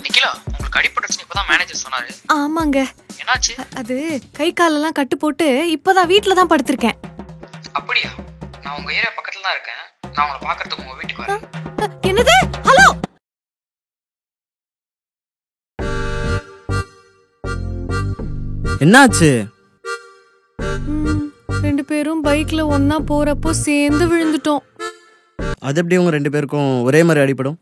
நிக்கிலா, உங்களுக்கு அடிபட்டுருச்சு இப்பதான் மேனேஜர் சொன்னாரு. ஆமாங்க. என்னாச்சு? அது கை காலெல்லாம் கட்டு போட்டு இப்பதான் வீட்டுல தான் படுத்திருக்கேன். அப்படியா? நான் உங்க ஏரியா பக்கத்துல தான் இருக்கேன். நான் உங்களை பாக்குறதுக்கு உங்க வீட்டுக்கு வரேன். என்னது? ஹலோ, என்னாச்சு? ரெண்டு பேரும் பைக்ல ஒன்னா போறப்போ சேர்ந்து விழுந்துட்டோம். அது எப்படி உங்க ரெண்டு பேருக்கும் ஒரே மாதிரி அடிபடும்?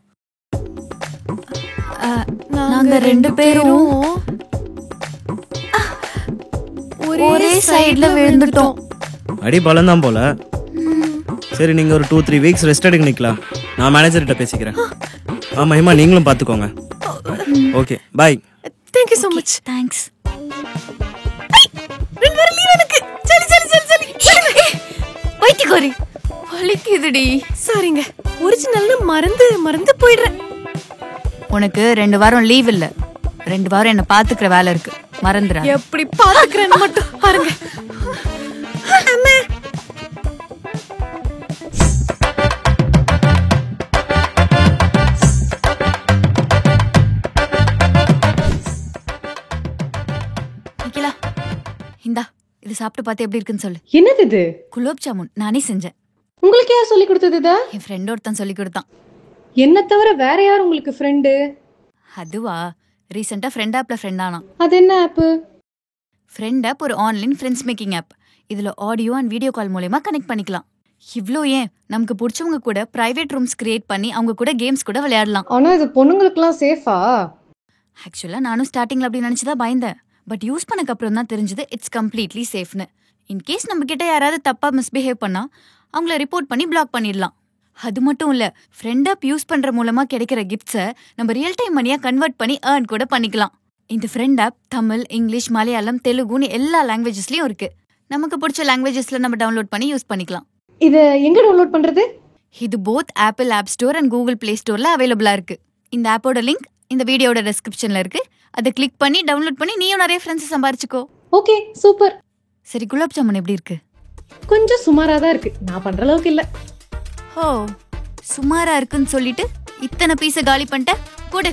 நாங்க ரெண்டு பேரும் ஒரே சைடுல விழுந்துட்டோம். அடி பலம்தான் போல. சரி, நீங்க ஒரு 2-3 வீக்ஸ் ரெஸ்ட் எடுக்க நிக்கலாம். நான் மேனேஜர்கிட்ட பேசிக்கிறேன். மகிமா, நீங்களும் பாத்துக்கோங்க. Okay, bye. Thank you so much. Thanks. ரெண்டு பேரும் லீவ் எனக்கு. சரி சரி சரி சரி. வைத்திகோரி வலிக்குதுடி. சாரிங்க, ஒரிஜினல்னு மறந்து போயிடுறேன். உனக்கு 2 வாரம் லீவ் இல்ல, 2 வாரம் என்ன பாத்துக்கிற வேலை இருக்கு. மறந்துடா. எப்படி பாத்துக்கிறேன்னு மட்டும் பாருங்க. அம்மா, நிக்கிலா, இந்தா இது சாப்பிட்டு பார்த்து எப்படி இருக்குன்னு சொல்லு. என்னது இது? குலோப் ஜாமுன் நானே செஞ்சேன். உங்களுக்கு யார் சொல்லி கொடுத்தது இத? என் ஃப்ரெண்ட் ஒருத்தன் சொல்லி கொடுத்தான். என்ன தவிர வேற யார் உங்களுக்கு ஃப்ரெண்டு? அதுவா, ரீசெண்டா ஃப்ரெண்ட் ஆப்ல ஃப்ரெண்ட் ஆனா. அது என்ன ஆப்? ஃப்ரெண்ட் ஆப் ஒரு ஆன்லைன் ஃப்ரெண்ட்ஸ் மேக்கிங் ஆப். இதுல ஆடியோ அண்ட் வீடியோ கால் மூலமா கனெக்ட் பண்ணிக்கலாம். இவ்ளோ ஏன், நமக்கு பிடிச்சவங்க கூட பிரைவேட் ரூம்ஸ் கிரியேட் பண்ணி அவங்க கூட கேம்ஸ் கூட விளையாடலாம். ஆனா இது பொண்ணுங்களுக்குலாம் சேஃபா? ஆக்சுவலா நானும் ஸ்டார்டிங்ல அப்படி நினைச்சுதான் பயந்தேன். பட் யூஸ் பண்ணக்கு அப்புறம் தான் தெரிஞ்சது இட்ஸ் கம்ப்ளீட்லி சேஃப்னு. இன்கேஸ் நம்ம கிட்ட யாராவது தப்பா மிஸ்பிஹேவ் பண்ணா அவங்கள ரிப்போர்ட் பண்ணி பிளாக் பண்ணிடலாம். அது மட்டும் இல்ல, ஃப்ரெண்ட் ஆப் யூஸ் பண்ற மூலமா கிடைக்கிற கிஃப்ட்ஸை நம்ம ரியல் டைம் மணியா கன்வெர்ட் பண்ணி ஏர்ன் கூட பண்ணிக்கலாம். இந்த friend app Tamil, English, Malayalam, தெலுங்குன்னு எல்லா லாங்குவேஜஸ்லயும் இருக்கு. நமக்கு பிடிச்ச லாங்குவேஜஸ்ல நம்ம டவுன்லோட் பண்ணி யூஸ் பண்ணிக்கலாம். இத எங்க டவுன்லோட் பண்றது? இது both Apple App Store and Google Play ஸ்டோர்ல அவைலபிளா இருக்கு. இந்த ஆப்போட லிங்க் இந்த வீடியோட டெஸ்கிரிப்ஷன்ல இருக்கு. அதை கிளிக் பண்ணி டவுன்லோட் பண்ணி நீயும் நிறைய ஃப்ரெண்ட்ஸ் சம்பாரிச்சுக்கோ. Okay, super. சரி, குலாப் ஜாமுன் எப்படி இருக்கு? கொஞ்சம் சுமாரா தான் இருக்கு, நான் பண்ற அளவுக்கு இல்ல. ஓ, சுமாரா இருக்குன்னு சொல்லிட்டு இத்தனை பீஸ காலி பண்ணிட்ட. கொடு,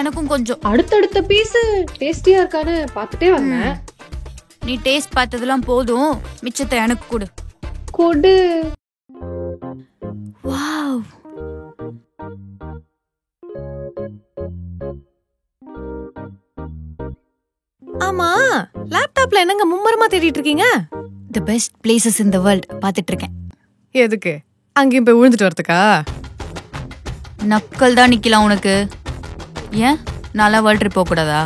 எனக்கும் கொஞ்சம். அடுத்தடுத்த பீஸ் டேஸ்டியா இருக்கான்னு பார்த்துட்டே வந்தேன். நீ டேஸ்ட் பார்த்ததெல்லாம் போதும், மிச்சத்தை எனக்கு கொடு. கொடு. வாவ், ஆமா, லேப்டாப்ல என்னங்க மும்மரமா தேடிட்டு இருக்கீங்க? The best places in the world பாத்துட்டு இருக்கேன். எதுக்கு? அங்கேயும் போய் விழுந்துட்டு வரதுக்கா? நக்கல் தான் நிக்கலாம் உனக்கு. ஏன் நல்லா வேர்ல்ட் ட்ரிப் போக கூடாதா?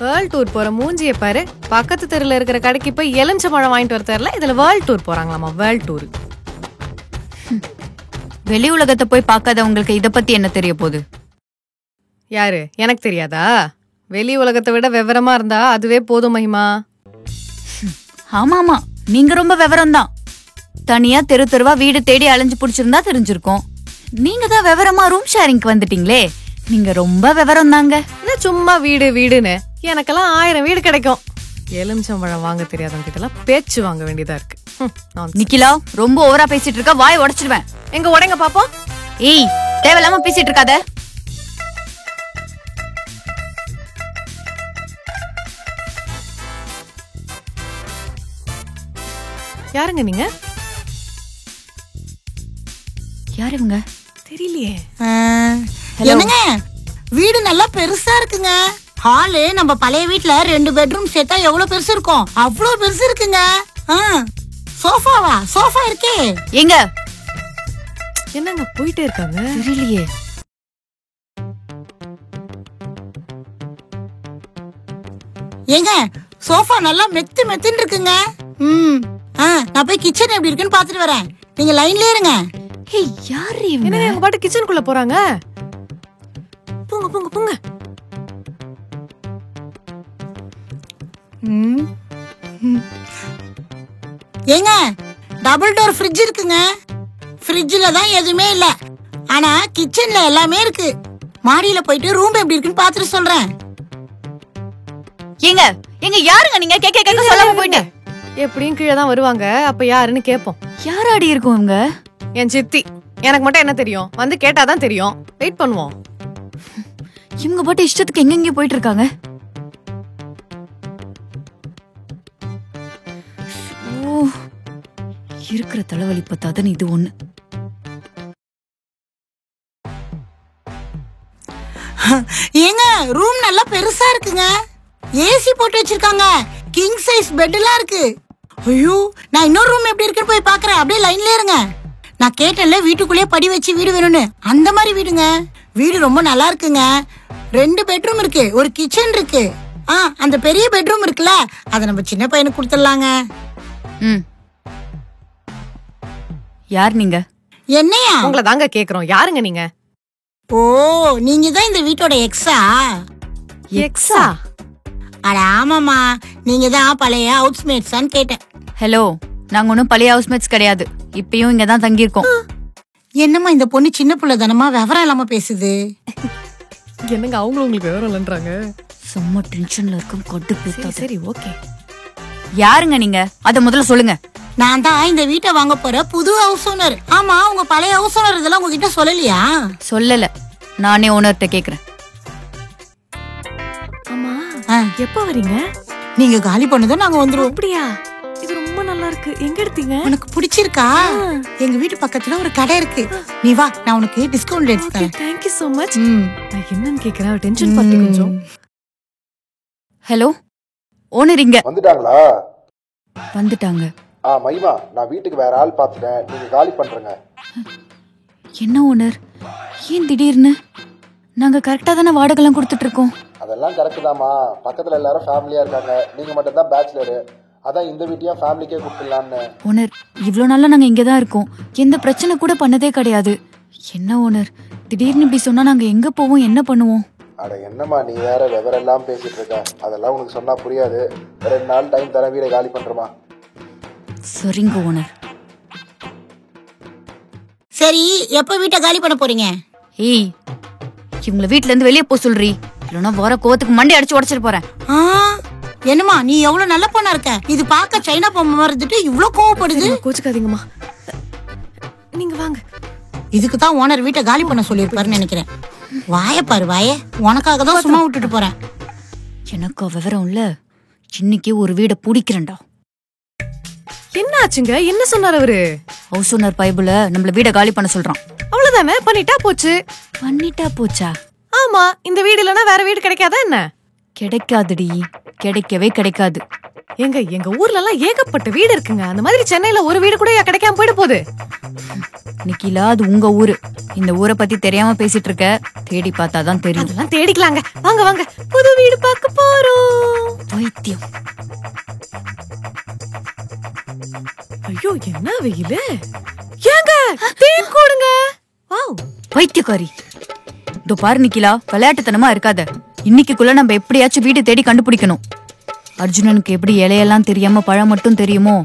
வேர்ல்ட் டூர் போற மூஞ்சிய பாரு. பக்கத்து தெருல இருக்கிற கடைக்கு போய் எலுமிச்ச பழம் வாங்கிட்டு வர தெரியல, இதுல வேர்ல்ட் டூர் போறாங்களாமா. World tour. வெளி உலகத்தை போய் பார்க்காதவங்களுக்கு இத பத்தி என்ன தெரிய போகுது? யாரு? எனக்கு தெரியாதா? வெளி உலகத்தை விட விவரமா இருந்தா அதுவே போதும் மகிமா. ஆமா ஆமா, நீங்க ரொம்ப விவரம் தான். தனியா தெரு தெருவா வீடு தேடி அலைஞ்சு புடிச்சிருந்தா தெரிஞ்சிருக்கும். நீங்க தான் விவரமா ரூம் ஷேரிங்க்கு வந்துட்டீங்களே, நீங்க ரொம்ப விவரம் தாங்க. என்ன சும்மா வீடு வீடுன்னு? எனக்கெல்லாம் 1000 வீடு கிடைக்கும். எலுமிச்சம்பழம் வாங்க தெரியாதவங்க கிட்ட எல்லாம் பேச்சு வாங்க வேண்டியதா இருக்கு. நிக்கிலா, ரொம்ப ஓவரா பேசிட்டு இருக்க, வாய் உடைச்சிடுவேன். எங்க உடைங்க பாப்போம். ஏய், தேவையில்லாம பேசிட்டு இருக்காத. யாருங்க நீங்க? யார் இவங்க? தெரியலையே. என்னங்க, வீடு நல்லா பெருசா இருக்குங்க. ஹாலு நம்ம பழைய வீட்ல 2 பெட்ரூம் சேர்த்தா எவ்வளவு பெருசு இருக்கும், அவ்வளவு பெருசு இருக்குங்க. சோஃபாவா? சோஃபா இருக்கே. எங்க? என்னங்க போயிட்டே இருக்காங்க? தெரியலையே. ஏங்க, சோஃபா நல்லா மெத்து மெத்துன்னு இருக்குங்க. நான் போய் கிச்சன் எப்படி இருக்குன்னு பாத்துட்டு வரேன், நீங்க லைன்லயே இருங்க. ஏய், யாரு இவங்க? என்னங்க உங்க பாட்டு கிச்சனுக்குள்ள போறாங்க? போங்க போங்க போங்க. ஏங்க, டபுள் டோர் ஃப்ரிட்ஜ் இருக்குங்க. ஃப்ரிட்ஜ்ல தான் எதுவுமே இல்ல, ஆனா கிச்சன்ல எல்லாமே இருக்கு. மாடியில போயிட்டு ரூம் எப்படி இருக்குன்னு பாத்துட்டு சொல்றேன். ஏங்க எங்க யாருங்க நீங்க? கேக்க கேக்க சொல்லாம போயிட்டு. எப்படியும் கீழே தான் வருவாங்க, அப்ப யாருன்னு கேப்போம். யாராடி இருக்கும் இவங்க? என் சித்தி. எனக்கு மட்டும் என்ன தெரியும்? வந்து கேட்டாதான் தெரியும். வெயிட் பண்ணுவோம். இவங்க பாட்டு இஷ்டத்துக்கு எங்கெங்க போயிட்டு இருக்காங்க. இருக்கிற தலைவலி பத்தாதான் இது ஒண்ணு. ஏங்க ரூம் நல்லா பெருசா இருக்குங்க. ஏசி போட்டு வச்சிருக்காங்க. கிங் சைஸ் பெட் எல்லாம் இருக்கு. ஐயோ, நான் இன்னொரு ரூம் எப்படி இருக்குன்னு போய் பாக்குறேன். அப்படியே லைன்ல இருங்க. நான் கேட்டேன்ல வீட்டுக்குள்ளேயே படி வச்சு வீடு வேணும்னு. அந்த மாதிரி வீடுங்க. வீடு ரொம்ப நல்லா இருக்குங்க. 2 பெட்ரூம் இருக்கு, ஒரு கிச்சன் இருக்கு. அந்த பெரிய பெட்ரூம் இருக்குல்ல, அதை நம்ம சின்ன பையனுக்கு கொடுத்துடலாங்க. யார் நீங்க? என்னையா? உங்களை தாங்க கேக்குறோம். யாருங்க நீங்க? ஓ, நீங்க தான் இந்த வீட்டோட எக்ஸா? எக்ஸா? அட ஆமாமா, நீங்க தான் பழைய ஹவுஸ்மேட்ஸான்னு கேட்டேன். ஹலோ, நாங்க ஒன்னும் பழைய ஹவுஸ்மேட்ஸ் கிடையாது. இப்பயும் இங்க தான் தங்கி இருக்கோம். என்னம்மா இந்த பொண்ணு சின்ன புள்ள தானமா, விவரம் இல்லாம பேசுது. என்னங்க அவங்களும் உங்களுக்கு விவரம் இல்லன்றாங்க. சும்மா டென்ஷன்ல இருக்கும். கொட்டு பேச. சரி ஓகே. யாருங்க நீங்க? அத முதல்ல சொல்லுங்க. நான் தான் இந்த வீட்டை வாங்க போற புது ஹவுஸ் ஓனர். ஆமா, உங்க பழைய ஹவுஸ் ஓனர் இதெல்லாம் உங்ககிட்ட சொல்லலையா? சொல்லல, நானே ஓனர்கிட்ட கேக்குறேன். ஆமா, எப்ப வரீங்க? நீங்க காலி பண்ணதும் நாங்க வந்துருவோம். அப்படியா? இது ரொம்ப நல்லா இருக்கு. எங்க எடுத்தீங்க? உனக்கு பிடிச்சிருக்கா? எங்க வீட்டு பக்கத்துல ஒரு கடை இருக்கு. நீ வா, நான் உனக்கு டிஸ்கவுண்ட் எடுத்து தரேன். Thank you so much. நான் என்னன்னு கேக்குறேன், டென்ஷன் பண்ணி கொஞ்சம். ஹலோ, ஓனர் இங்க வந்துட்டாங்களா? வந்துட்டாங்க. மகிமா, நான் வீட்டுக்கு வேற ஆள் பாத்துட்டேன். நீங்க காலி பண்றீங்க. என்ன ஓனர், ஏன் திடீர்னு? நாங்க கரெக்டா தானே வாடகைலாம் கொடுத்துட்டு இருக்கோம். அதெல்லாம் கரெக்ட் தாமா. பக்கத்துல எல்லாரும் ஃபேமிலியா இருக்காங்க. நீங்க மட்டும் தான் பேச்சுலரு. அதான் இந்த வீட்டையும் ஃபேமிலிக்கே கொடுத்துடலான்னு. ஓனர், இவ்வளவு நாளா நாங்க இங்க தான் இருக்கோம். எந்த பிரச்சனை கூட பண்ணதே கிடையாது. என்ன ஓனர், திடீர்னு இப்படி சொன்னா நாங்க எங்க போவோம், என்ன பண்ணுவோம்? அட என்னம்மா நீ வேற விவரம் எல்லாம் பேசிட்டு இருக்க. அதெல்லாம் உனக்கு சொன்னா புரியாது. 2 நாள் டைம் தர, வீடை காலி பண்றமா. சரிங்க ஓனர். சரி, எப்ப வீட்டை காலி பண்ண போறீங்க? ஏய், இவங்கள வீட்ல இருந்து வெளியே போக சொல்றீ, இல்லைன்னா வர கோவத்துக்கு மண்டி அடிச்சு உடச்சிட்டு போறேன். என்னம்மா நீ எவ்வளவு நல்ல பொண்ணா இருக்க. இது பார்க்க சைனா பொம்மை மறந்துட்டு இவ்வளவு கோவப்படுது. கோச்சுக்காதீங்கம்மா, நீங்க வாங்க. இதுக்கு தான் ஓனர் வீட்டை காலி பண்ண சொல்லியிருப்பாருன்னு நினைக்கிறேன். வாய பாரு வாய, உனக்காக தான் சும்மா விட்டுட்டு போறேன். எனக்கு விவரம் இல்ல, இன்னைக்கு ஒரு வீடை பிடிக்கிறேன்டா. என்ன ஆச்சுங்க? என்ன சொன்னார் அவரு? ஹவுஸ் ஓனர் பைபிள நம்மள வீடை காலி பண்ண சொல்றான். அவ்வளவுதானே, பண்ணிட்டா போச்சு. பண்ணிட்டா போச்சா? ஆமா, இந்த வீடு இல்லனா வேற வீடு கிடைக்காதா என்ன? கிடைக்காதுடி, கிடைக்கவே கிடைக்காது. எங்க ஊர்ல எல்லாம் ஏகப்பட்ட வீடு இருக்குங்க. அந்த மாதிரி சென்னையில ஒரு வீடு கூட கிடைக்காம போயிட போகுது. நிக்கிலா, அது உங்க ஊரு. இந்த ஊரை பத்தி தெரியாம பேசிட்டு இருக்க. தேடி பார்த்தாதான் தெரியும். அதெல்லாம் தேடிக்கலாங்க. வாங்க வாங்க, புது வீடு பார்க்க போறோம். பைத்தியம். ஐயோ, என்ன வெயிலு. ஏங்க தேன் கூடுங்க. வாவ், பைத்தியக்காரி. இதோ பாரு நிக்கிலா, விளையாட்டுத்தனமா இருக்காத. இன்னைக்குள்ள நம்ம எப்படியாச்சும் வீடு தேடி கண்டுபிடிக்கணும். அர்ஜுனனுக்கு எப்படி இலையெல்லாம் தெரியாம பழம் மட்டும் தெரியுமோ,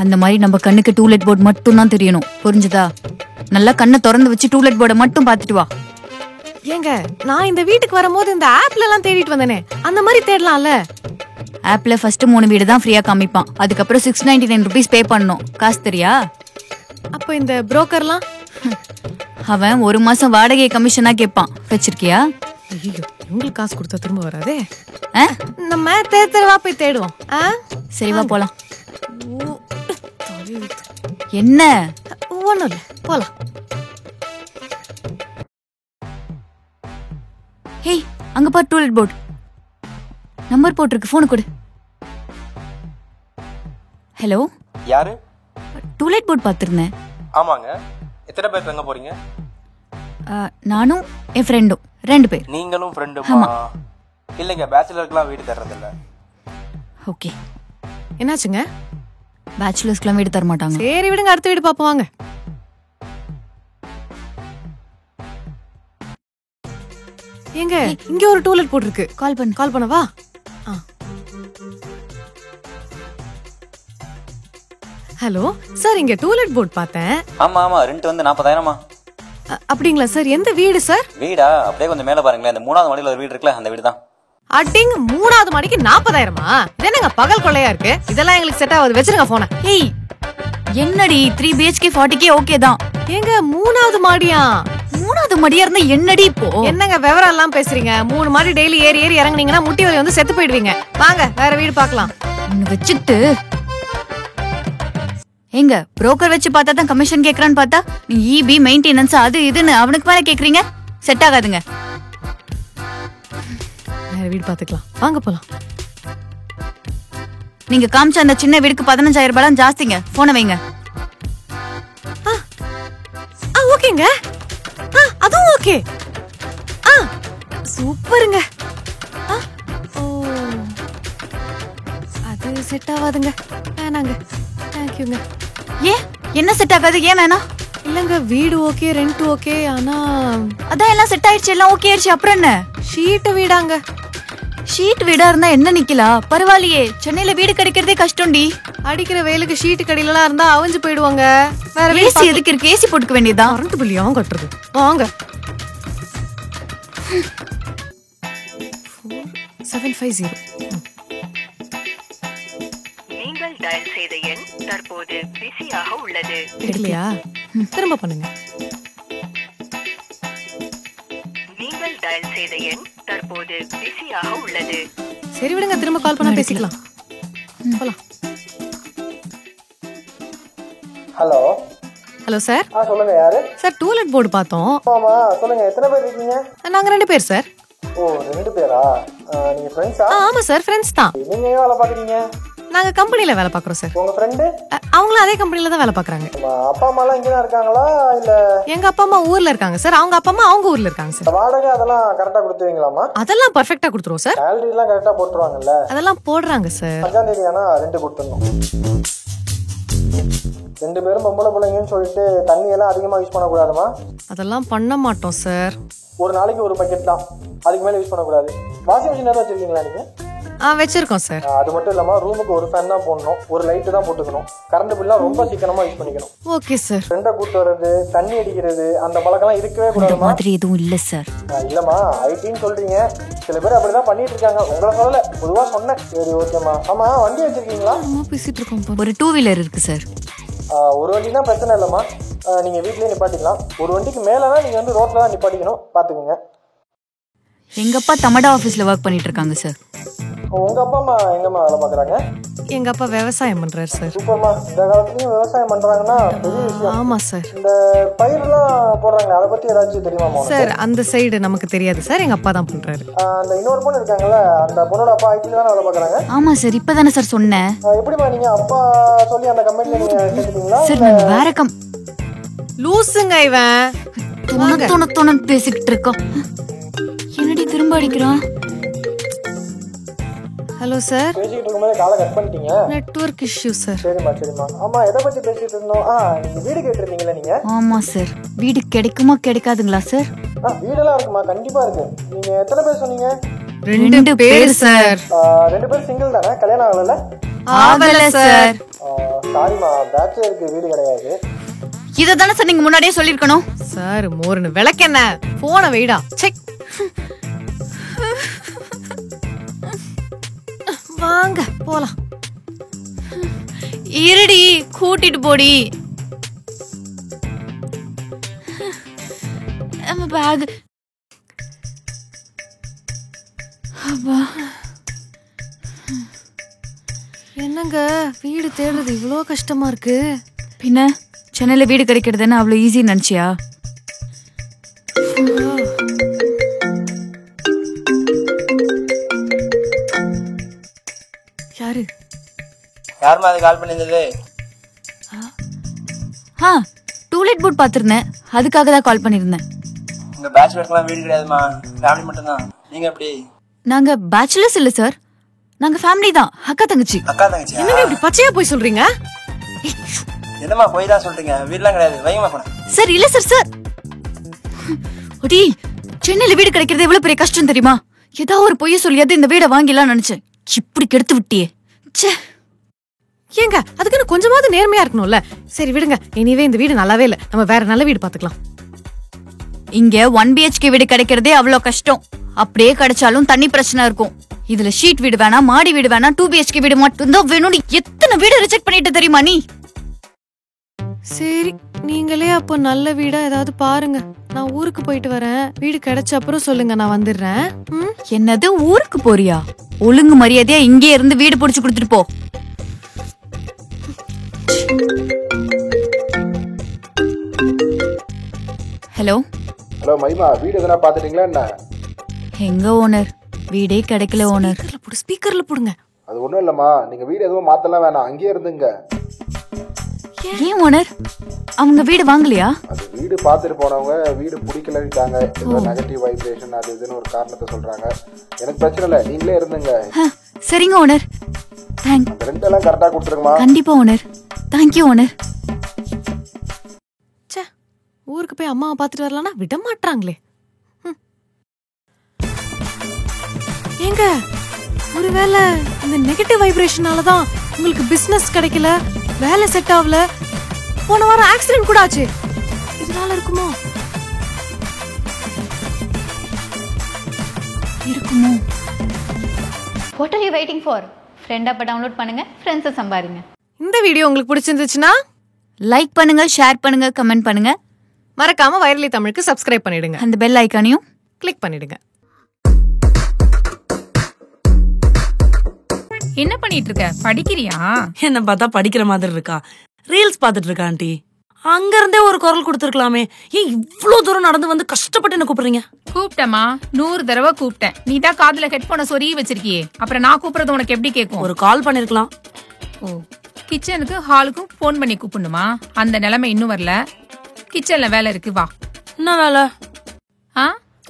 அந்த மாதிரி நம்ம கண்ணுக்கு டூலெட் போர்டு மட்டும் தான் தெரியணும். புரிஞ்சுதா? நல்லா கண்ணை திறந்து வச்சு டூலெட் போர்டை மட்டும் பாத்துட்டு வா. ஏங்க, நான் இந்த வீட்டுக்கு வரும்போது இந்த ஆப்ல எல்லாம் தேடிட்டு வந்தேனே, அந்த மாதிரி தேடலாம்ல. ஆப்ல ஃபர்ஸ்ட் 3 வீடு தான் ஃப்ரீயா காமிப்பான். அதுக்கப்புறம் 699 rupees பே பண்ணணும். காசு தெரியா? அப்ப இந்த புரோக்கர்லாம் அவன் 1 மாசம் வாடகை கமிஷனா கேட்பான். வச்சிருக்கியா? ஐயோ, உங்களுக்கு காசு கொடுத்தா திரும்ப வராதே. நம்ம தெருவா போய் தேடுவோம். சரி வா போலாம். என்ன? ஒண்ணும் இல்ல, போலாம். ஹே, அங்க பாரு டூலெட் போர்டு. நம்பர் போட்டிருக்கு, போன் கொடு. ஹலோ, யாரு? டூலெட் போர்டு பாத்திருந்தேன். ஆமாங்க. எத்தனை பேர் தங்க போறீங்க? நானும் என் ஃப்ரெண்டும் 2 பேர். நீங்களும் ஃப்ரெண்டுமா? இல்லைங்க, பேச்சுலருக்குலாம் வீடு தர்றதில்ல. ஓகே. என்னாச்சுங்க? பேச்சுலர்ஸ்க்குலாம் வீடு தர மாட்டாங்க. சரி விடுங்க, அடுத்த வீடு பாப்போம் வாங்க. ஏங்க, இங்க ஒரு டூலெட் போட்டுருக்கு. கால் பண்ணவா? ஹலோ சார், இங்க டூலெட் போர்ட் பார்த்தேன். ஆமா, ரெண்ட் வந்து 40,000மா. அப்படிங்களா சார்? எந்த வீடு சார்? வீடா? அப்படியே கொஞ்சம் மேல பாருங்களேன், அந்த 3வது மாடியில ஒரு வீடு இருக்குல்ல, அந்த வீடு தான். அட்டிங் 3வது மாடிக்கு 40,000மா? இது என்னங்க பகல் கொள்ளையா இருக்கு? இதெல்லாம் எங்களுக்கு செட் ஆகாது, வச்சிருங்க போன. ஏய், என்னடி 3 BHK 40K ஓகே தான். ஏங்க 3வது மாடியா? 3வது மாடியா இருந்தா என்னடி இப்போ? என்னங்க விவரம் எல்லாம் பேசுறீங்க? 3 மாடி டெய்லி ஏறி ஏறி இறங்குனீங்கன்னா முட்டி வலி வந்து செத்து போயிடுவீங்க. வாங்க வேற வீடு பார்க்கலாம். உன்னை வச்சுட்டு எங்க புரோக்கர் வச்சு பார்த்தா தான் கமிஷன் கேக்குறான்னு பார்த்தா நீ இபி மெயின்டெனன்ஸ் அது இதுன்னு அவனுக்கு மேல கேக்குறீங்க. செட் ஆகாதுங்க. வேற வீடு பார்த்துக்கலாம். வாங்க போலாம். நீங்க காமிச்ச அந்த சின்ன வீடுக்கு 15,000 ரூபாய் ஜாஸ்திங்க. போன வைங்க. ஓகேங்க. அதுவும் ஓகே. சூப்பருங்க. ஓ அது செட் ஆகாதுங்க. வேணாங்க. தேங்க்யூங்க. ஏன் என்ன செட் ஆகாது? ஏன் வேணாம்? இல்லங்க வீடு ஓகே, ரெண்ட் ஓகே, ஆனா அதான் எல்லாம் செட் ஆயிடுச்சு, எல்லாம் ஓகே ஆயிடுச்சு. அப்புறம் என்ன? ஷீட் வீடாங்க. ஷீட் வீடா இருந்தா என்ன நிக்கலா? பரவாயில்லையே, சென்னையில வீடு கிடைக்கிறதே கஷ்டம்டி. அடிக்கிற வெயிலுக்கு ஷீட் கடையிலலாம் இருந்தா அவிஞ்சு போயிடுவாங்க. வேற ஏசி எதுக்கு இருக்கு? ஏசி போட்டுக்க வேண்டியதுதான். கரண்ட் பில்லையும் கட்டுறது. வாங்க. 750. நீங்கள் டயல் செய்த எண் தற்போது பிஸியாக உள்ளது. இல்லையா? திரும்ப பண்ணுங்க. நீங்கள் டயல் செய்த எண் தற்போது பிஸியாக உள்ளது. சரி விடுங்க, திரும்ப கால் பண்ணா பேசிக்கலாம். போலாம். Hello hello sir. சொல்லுங்க, யாரு? சார் டூலெட் போர்டு பார்த்தோம். ஆமா சொல்லுங்க, எத்தனை பேர் இருக்கீங்க? நாங்க 2 பேர் சார். ஓ 2 பேரா? நீங்க ஃப்ரெண்ட்ஸா? ஆமா சார், ஃப்ரெண்ட்ஸ் தான். நீங்க எங்க வேலை பாக்குறீங்க? நாங்க கம்பெனில வேலை பாக்குறோம் சார். உங்க ஃப்ரெண்டு? அவங்களும் அதே கம்பெனில தான் வேலை பாக்குறாங்க. அப்பா அம்மா எல்லாம் இங்கதான் இருக்காங்களா இல்ல? எங்க அப்பா அம்மா ஊர்ல இருக்காங்க சார். அவங்க அப்பா அம்மா அவங்க ஊர்ல இருக்காங்க சார். வாடகை அதெல்லாம் கரெக்டா கொடுத்துவீங்களாமா? அதெல்லாம் பெர்ஃபெக்ட்டா கொடுத்துருவோம் சார். சேலரி எல்லாம் கரெக்டா போட்டுருவாங்கல்ல? அதெல்லாம் போடுறாங்க சார். 5ஆம் தேதி ஆனா ரெண்ட் கொடுத்துடணும். 2 பேரும் பொம்பளை பிள்ளைங்கன்னு சொல்லிட்டு தண்ணி எல்லாம் அதிகமா யூஸ் பண்ணக்கூடாதுமா? அதெல்லாம் பண்ண மாட்டோம் சார். ஒரு நாளைக்கு ஒரு பக்கெட் தான், அதுக்கு மேல யூஸ் பண்ணக்கூடாது. வாஷிங் மிஷின் ஏதாவது வச்சிருக்கீங்களா நீங்க? வச்சிருக்கோம் சார். அது மட்டும் இல்லாம ரூமுக்கு ஒரு ஃபேன் தான் போடணும், ஒரு லைட் தான் போட்டுக்கணும். கரண்ட் பில்லாம் ரொம்ப சீக்கிரமா யூஸ் பண்ணிக்கணும். Okay sir. ஃப்ரெண்டை கூட்டு வர்றது, தண்ணி அடிக்கிறது, அந்த பழக்கம்லாம் இருக்கவே கூடாதுமா? மாதிரி எதுவும் இல்ல சார். இல்லம்மா, ஐடின்னு சொல்றீங்க, சில பேர் அப்படிதான் பண்ணிட்டு இருக்காங்க. உங்களை சொல்லல, பொதுவா சொன்னேன். சரி ஓகேம்மா. ஆமா, வண்டி வச்சிருக்கீங்களா? பேசிட்டு இருக்கோம். ஒரு 2 வீலர் இருக்கு சார். ஒரு வண்டி தான் பிரச்சனை இல்லம்மா, நீங்க வீட்லயே நிப்பாட்டிக்கலாம். ஒரு வண்டிக்கு மேலனா நீங்க வந்து ரோட்ல தான் நிப்பாட்டிக்கணும், பாத்துக்கோங்க. எங்க அப்பா தமடா ஆபீஸ்ல ஒர்க் பண்ணிட்டு இருக்காங்க சார். உங்க அப்பா அம்மா எங்கம்மா வேலை பாக்குறாங்க? எங்க அப்பா விவசாயம் பண்றாரு சார். சூப்பர்மா. இந்த காலத்துலயும் விவசாயம் பண்றாங்கன்னா பெரிய விஷயம். ஆமா சார். இந்த பயிரெல்லாம் போடுறாங்க, அதை பத்தி ஏதாச்சும் தெரியுமா சார்? அந்த சைடு நமக்கு தெரியாது சார், எங்க அப்பா தான் பண்றாரு. அந்த இன்னொரு பொண்ணு இருக்காங்கல்ல, அந்த பொண்ணோட அப்பா ஐடில தானே வேலை பாக்குறாங்க? ஆமா சார், இப்பதானே சார் சொன்னேன். எப்படிமா நீங்க அப்பா சொல்லி அந்த கம்பெனில நீங்க சேர்த்துட்டீங்களா? சார் நாங்க வேற லூசுங்க இவன். தொண பேசிக்கிட்டு இருக்கோம். என்னடி திரும்ப அடிக்கிறான்? Hello sir. பேசிட்டு இருக்கும்போது காலை கட் பண்ணிட்டீங்க. Network issue sir. சரிம்மா சரிம்மா. ஆமா, எதை பத்தி பேசிட்டு இருந்தோம்? நீங்க வீடு கேட்டிருந்தீங்களா நீங்க? ஆமா சார். வீடு கிடைக்குமா கிடைக்காதுங்களா சார்? வீடெல்லாம் இருக்குமா? கண்டிப்பா இருக்கு. நீங்க எத்தனை பேர் சொன்னீங்க? 2 பேர் சார். 2 பேர் சிங்கிள் தானே? கல்யாணம் ஆகல? ஆகல சார். சாரிமா, பேச்சுலருக்கு வீடு கிடையாது. இத தானே சார் நீங்க முன்னாடியே சொல்லிருக்கணும். சார் மோர்னு விளக்கென்ன போன வெயிடா. செக். வாங்க போலாம். இருடி, கூட்டிட்டு போடி. நம்ம பேக். என்னங்க வீடு தேடுறது இவ்வளோ கஷ்டமா இருக்கு? பின்ன சென்னையில வீடு கிடைக்கிறதுன்னு அவ்வளவு ஈஸி நினைச்சியா? யாரு? யாருமா அது கால் பண்ணிருந்தது? டூலெட் போர்ட் பாத்திருந்தேன், அதுக்காக தான் கால் பண்ணிருந்தேன். உங்க பேச்சுலர்ஸ்லாம் வீடு கிடையாதுமா, ஃபேமிலி மட்டும் தான். நீங்க எப்படி? நாங்க பேச்சுலர்ஸ் இல்ல சார், நாங்க ஃபேமிலி தான். அக்கா தங்கச்சி. அக்கா தங்கச்சி? என்னங்க இப்படி பச்சையா போய் சொல்றீங்க? என்னமா போய் தான் சொல்றீங்க? வீட்லாம் கிடையாது, வைங்கமா போன. சார் இல்ல சார். சார் ஒடி, சென்னையில வீடு கிடைக்கிறது எவ்வளவு பெரிய கஷ்டம் தெரியுமா? ஏதாவது ஒரு பொய்ய சொல்லியாவது இந்த வீடை வாங்கிடலாம் நினைச்சேன். இப்படி கெடுத்து விட்டியே. ஏங்க அதுக்குன்னு கொஞ்சமாவது நேர்மையா இருக்கணும்ல. சரி விடுங்க, இனிவே இந்த வீடு நல்லாவே இல்ல, நம்ம வேற நல்ல வீடு பாத்துக்கலாம். இங்க 1 BHK வீடு கிடைக்கிறதே அவ்வளவு கஷ்டம். அப்படியே கிடைச்சாலும் தண்ணி பிரச்சனை இருக்கும். இதுல ஷீட் வீடு வேணா, மாடி வீடு வேணா, 2 BHK வீடு மட்டும் தான் வேணும். எத்தனை வீடு ரிஜெக்ட் பண்ணிட்டு தெரியுமா நீ? சரி, நீங்களே அப்போ நல்ல வீடா ஏதாவது பாருங்க. நான் ஊருக்கு போயிட்டு வரேன். வீடு கிடைச்ச அப்புறம் சொல்லுங்க, நான் வந்துடுறேன். என்னது ஊருக்கு போறியா? ஒழுங்கு மரியாதையா இங்கே இருந்து வீடு புடிச்சு கொடுத்துட்டு போ. ஹலோ ஹலோ மகிமா, வீடு எதனா பாத்துட்டீங்களா என்ன? எங்க ஓனர்? வீடே கிடைக்கல ஓனர். ஸ்பீக்கர்ல போடுங்க. அது ஒண்ணும் இல்லம்மா, நீங்க வீடு எதுவும் மாத்தலாம் வேணாம், அங்கேயே இருந்துங்க. ஏன் ஓனர்? அவங்க வீடு வாங்கலையா? அது வீடு பார்த்துட்டு போனவங்க வீடு பிடிக்கலன்ட்டாங்க. ஏதோ நெகட்டிவ் வைப்ரேஷன் அது இதுன்னு ஒரு காரணத்தை சொல்றாங்க. எனக்கு பிரச்சனை இல்லை, நீங்களே இருந்துங்க. சரிங்க ஓனர். அந்த ரெண்ட் எல்லாம் கரெக்டா கொடுத்துருங்கம்மா. கண்டிப்பா ஓனர். Thank you owner. ச்சே, ஊருக்கு போய் அம்மாவை பார்த்துட்டு வரலாம்னா விட மாட்டாங்களே. ஏங்க, ஒருவேளை இந்த நெகட்டிவ் வைப்ரேஷனால தான் உங்களுக்கு பிசினஸ் கிடைக்கல, வேலை செட் ஆகல, போன வாரம் ஆக்சிடென்ட் கூட ஆச்சு. இதனால இருக்குமோ? இருக்குமோ? What are you waiting for? Friend ஆப்பை டவுன்லோட் பண்ணுங்க, ஃப்ரெண்ட்ஸை சம்பாதிங்க. இந்த வீடியோ உங்களுக்கு பிடிச்சிருந்துச்சுன்னா லைக் பண்ணுங்க, ஷேர் பண்ணுங்க, கமெண்ட் பண்ணுங்க. மறக்காம வைரலி தமிழுக்கு சப்ஸ்கிரைப் பண்ணிடுங்க. அந்த பெல் ஐகானையும் கிளிக் பண்ணிடுங்க. என்ன பண்ணிட்டு இருக்க? படிக்கிறியா? என்ன பார்த்தா படிக்கிற மாதிரி இருக்கா? ரீல்ஸ் பாத்துட்டு இருக்கா ஆண்டி. அங்க இருந்தே ஒரு குரல் கொடுத்துருக்கலாமே. ஏன் இவ்வளவு தூரம் நடந்து வந்து கஷ்டப்பட்டு என்ன கூப்பிடுறீங்க? கூப்பிட்டமா 100 தடவை கூப்பிட்டேன். நீ தான் காதுல ஹெட்போனை சொருகி வச்சிருக்கியே, அப்புறம் நான் கூப்பிடுறது உனக்கு எப்படி கேட்கும்? ஒரு கால் பண்ணிருக்கலாம். ஓ, கிச்சனுக்கு ஹாலுக்கும் போன் பண்ணி கூப்பிடணுமா? அந்த நிலைமை இன்னும் வரல. கிச்சன்ல வேலை இருக்கு, வா. என்ன வேலை?